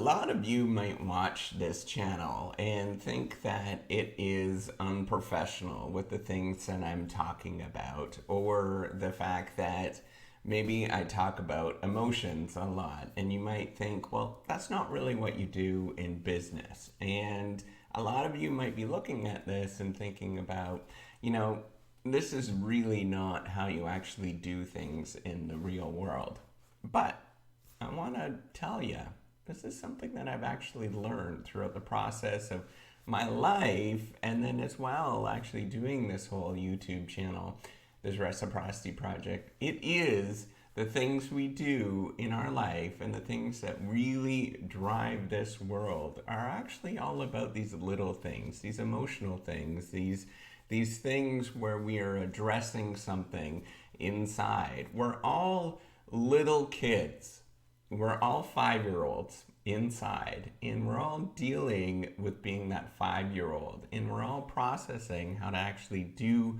lot of you might watch this channel and think that it is unprofessional with the things that I'm talking about, or the fact that maybe I talk about emotions a lot, and you might think, well, that's not really what you do in business. And a lot of you might be looking at this and thinking about, this is really not how you actually do things in the real world. But I want to tell you, this is something that I've actually learned throughout the process of my life, and then as well actually doing this whole YouTube channel, this Reciprocity project. It is the things we do in our life and the things that really drive this world are actually all about these little things, these emotional things, these things where we are addressing something inside. We're all little kids. We're all 5-year-olds inside, and we're all dealing with being that 5-year-old, and we're all processing how to actually do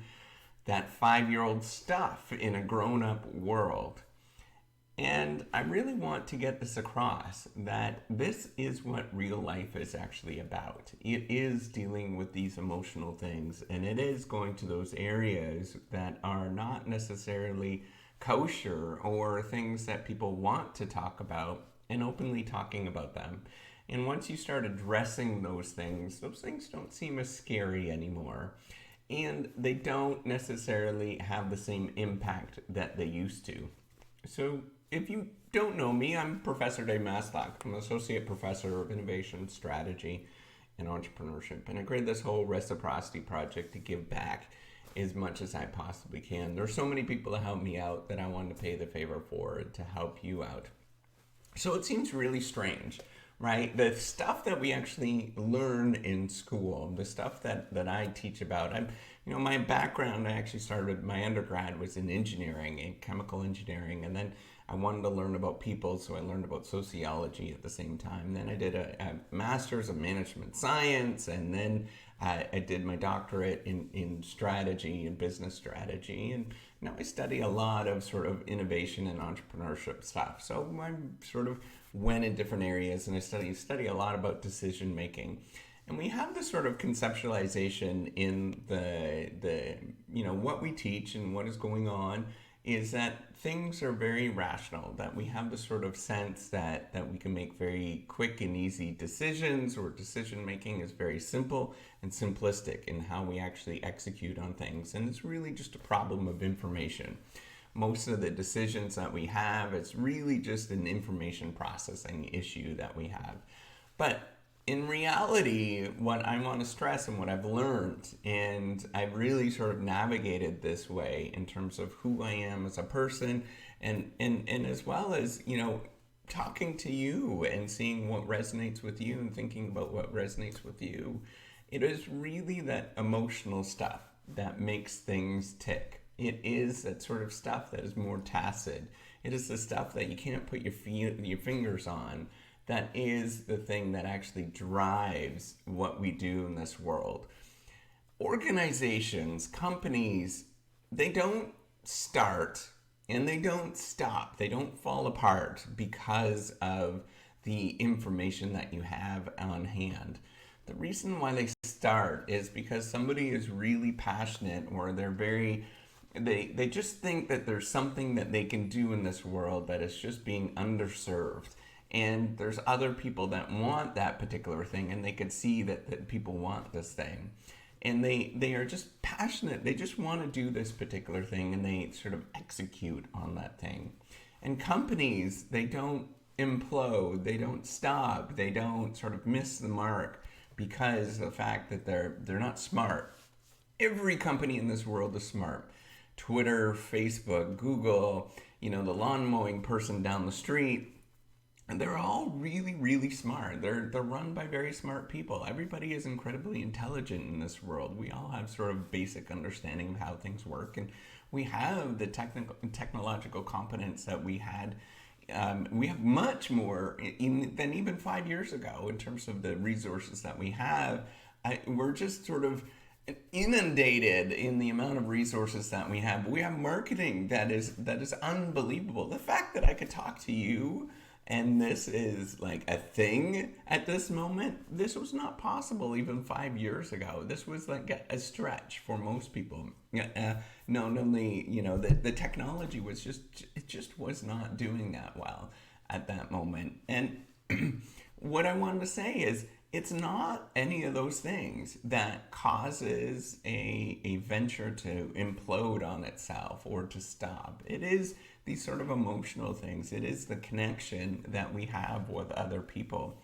that 5-year-old stuff in a grown-up world. And I really want to get this across, that this is what real life is actually about. It is dealing with these emotional things, and it is going to those areas that are not necessarily kosher or things that people want to talk about, and openly talking about them. And once you start addressing those things don't seem as scary anymore. And they don't necessarily have the same impact that they used to. So if you don't know me, I'm Professor Dave Maslock. I'm an Associate Professor of Innovation, Strategy, and Entrepreneurship. And I created this whole Reciprocity project to give back as much as I possibly can. There's so many people that help me out that I wanted to pay the favor for to help you out. So it seems really strange, right? The stuff that we actually learn in school, the stuff that I teach about, my background, I actually started, my undergrad was in engineering, in chemical engineering, and then I wanted to learn about people, so I learned about sociology at the same time. Then I did a master's of management science, and then I did my doctorate in strategy and business strategy, and now I study a lot of sort of innovation and entrepreneurship stuff. So I sort of went in different areas, and I study a lot about decision making. And we have this sort of conceptualization in the what we teach and what is going on is that things are very rational, that we have this sort of sense that we can make very quick and easy decisions, or decision making is very simple and simplistic in how we actually execute on things. And it's really just a problem of information. Most of the decisions that we have, it's really just an information processing issue that we have. But in reality, what I want to stress and what I've learned, and I've really sort of navigated this way in terms of who I am as a person, and as well as, talking to you and seeing what resonates with you and thinking about what resonates with you. It is really that emotional stuff that makes things tick. It is that sort of stuff that is more tacit. It is the stuff that you can't put your fingers on. That is the thing that actually drives what we do in this world. Organizations, companies, they don't start and they don't stop. They don't fall apart because of the information that you have on hand. The reason why they start is because somebody is really passionate, or they just think that there's something that they can do in this world that is just being underserved. And there's other people that want that particular thing, and they could see that people want this thing. And they are just passionate. They just want to do this particular thing, and they sort of execute on that thing. And companies, they don't implode, they don't stop, they don't sort of miss the mark because of the fact that they're not smart. Every company in this world is smart. Twitter, Facebook, Google, the lawn mowing person down the street, and they're all really, really smart. They're run by very smart people. Everybody is incredibly intelligent in this world. We all have sort of basic understanding of how things work, and we have the technological competence that we had. We have much more than even 5 years ago in terms of the resources that we have. We're just sort of inundated in the amount of resources that we have. We have marketing that is unbelievable. The fact that I could talk to you And this is like a thing at this moment. This was not possible even 5 years ago. This was like a stretch for most people. Not only, the technology was it just was not doing that well at that moment. And what I wanted to say is, it's not any of those things that causes a venture to implode on itself or to stop. It is these sort of emotional things. It is the connection that we have with other people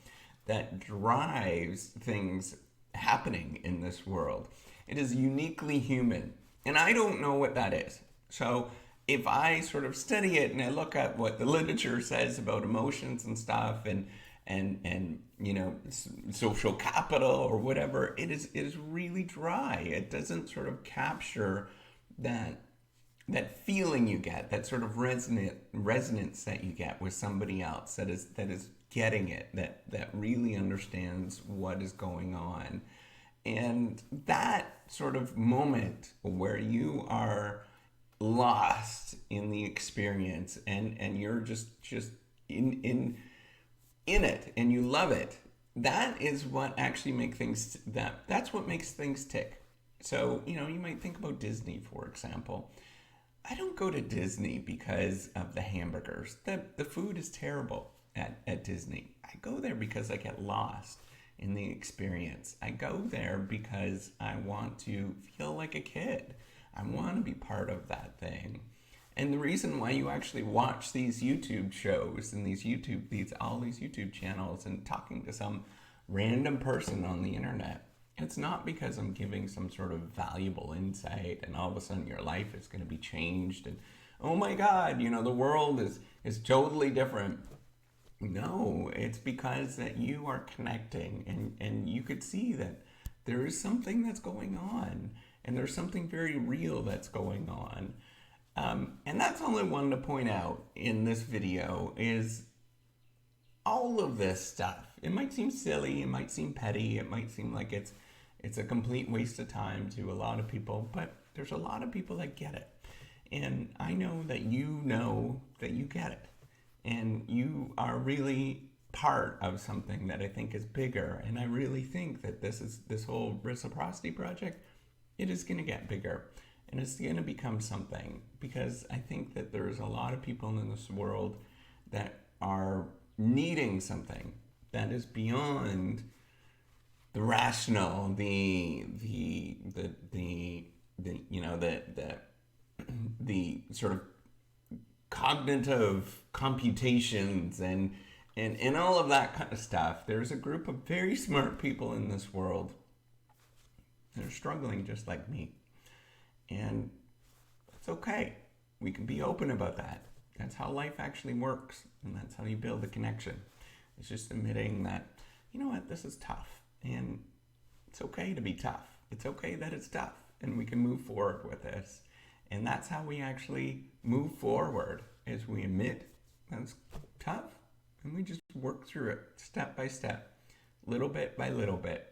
that drives things happening in this world. It is uniquely human. And I don't know what that is. So if I sort of study it and I look at what the literature says about emotions and stuff, and social capital or whatever, it is really dry. It doesn't sort of capture that feeling you get, that sort of resonance that you get with somebody else that is getting it, that really understands what is going on. And that sort of moment where you are lost in the experience, and you're just in it, and you love it, that is what actually makes things, that's what makes things tick. So, you might think about Disney, for example. I don't go to Disney because of the hamburgers. The food is terrible at Disney. I go there because I get lost in the experience. I go there because I want to feel like a kid. I want to be part of that thing. And the reason why you actually watch these YouTube shows and all these YouTube channels and talking to some random person on the internet, it's not because I'm giving some sort of valuable insight and all of a sudden your life is going to be changed and, oh my God, the world is totally different. No, it's because that you are connecting, and you could see that there is something that's going on, and there's something very real that's going on. And that's all I wanted to point out in this video, is all of this stuff. It might seem silly, it might seem petty, it might seem like it's a complete waste of time to a lot of people, but there's a lot of people that get it. And I know that you get it. And you are really part of something that I think is bigger. And I really think that this whole reciprocity project, it is going to get bigger. And it's going to become something, because I think that there's a lot of people in this world that are needing something that is beyond the rational, the sort of cognitive computations and all of that kind of stuff. There's a group of very smart people in this world that are struggling just like me. And it's okay. We can be open about that. That's how life actually works. And that's how you build a connection. It's just admitting that, this is tough. And it's okay to be tough. It's okay that it's tough. And we can move forward with this. And that's how we actually move forward, is we admit that's tough. And we just work through it step by step, little bit by little bit.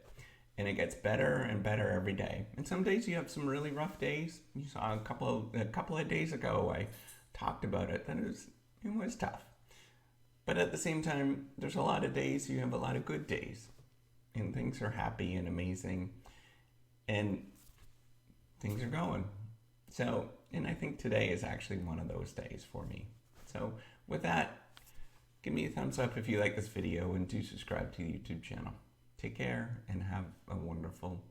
And it gets better and better every day. And some days you have some really rough days. You saw a couple of days ago, I talked about it, that it was tough. But at the same time, there's a lot of days you have a lot of good days. And things are happy and amazing. And things are going. So, and I think today is actually one of those days for me. So with that, give me a thumbs up if you like this video, and do subscribe to the YouTube channel. Take care and have a wonderful